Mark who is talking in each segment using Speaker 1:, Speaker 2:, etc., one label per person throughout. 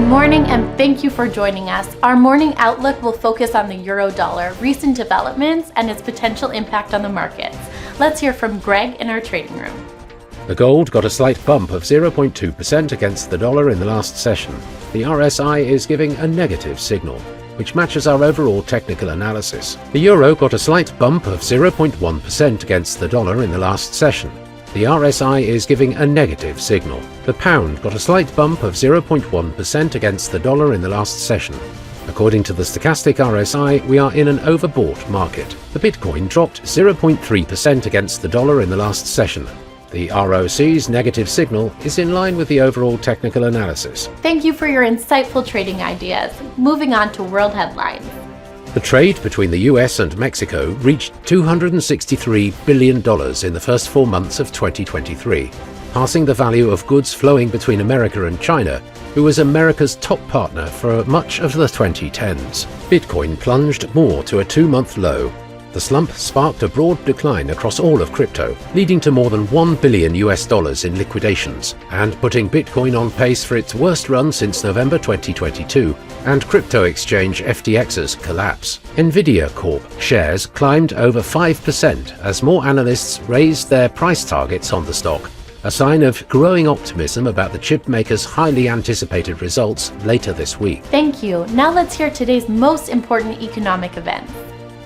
Speaker 1: morning and thank you for joining us. Our morning outlook will focus on the euro-dollar, recent developments, and its potential impact on the markets. Let's hear from Greg in our trading room.
Speaker 2: The gold got a slight bump of 0.2% against the dollar in the last session. The RSI is giving a negative signal, which matches our overall technical analysis. The euro got a slight bump of 0.1% against the dollar in the last session. The RSI is giving a negative signal. The pound got a slight bump of 0.1% against the dollar in the last session. According to the stochastic RSI, we are in an overbought market. The Bitcoin dropped 0.3% against the dollar in the last session. The ROC's negative signal is in line with the overall technical analysis.
Speaker 1: Thank you for your insightful trading ideas. Moving on to world headlines.
Speaker 2: The trade between the US and Mexico reached $263 billion in the first 4 months of 2023, passing the value of goods flowing between America and China, who was America's top partner for much of the 2010s. Bitcoin plunged more to a 2-month low. The slump sparked a broad decline across all of crypto, leading to more than $1 billion in liquidations, and putting Bitcoin on pace for its worst run since November 2022, and crypto exchange FTX's collapse. Nvidia Corp shares climbed over 5% as more analysts raised their price targets on the stock, a sign of growing optimism about the chip maker's highly anticipated results later this week.
Speaker 1: Thank you. Now let's hear today's most important economic events.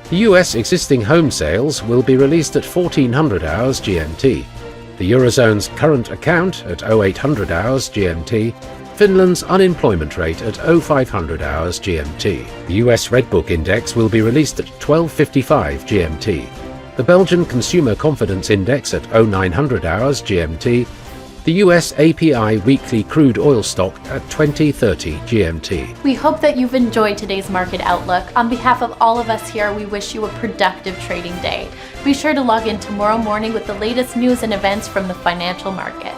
Speaker 2: The US existing home sales will be released at 1400 hours GMT, the Eurozone's current account at 0800 hours GMT, Finland's unemployment rate at 0500 hours GMT. The US Redbook Index will be released at 1255 GMT, the Belgian Consumer Confidence Index at 0900 hours GMT, the US API weekly crude oil stock at 2030 GMT.
Speaker 1: We hope that you've enjoyed today's market outlook. On behalf of all of us here, we wish you a productive trading day. Be sure to log in tomorrow morning with the latest news and events from the financial market.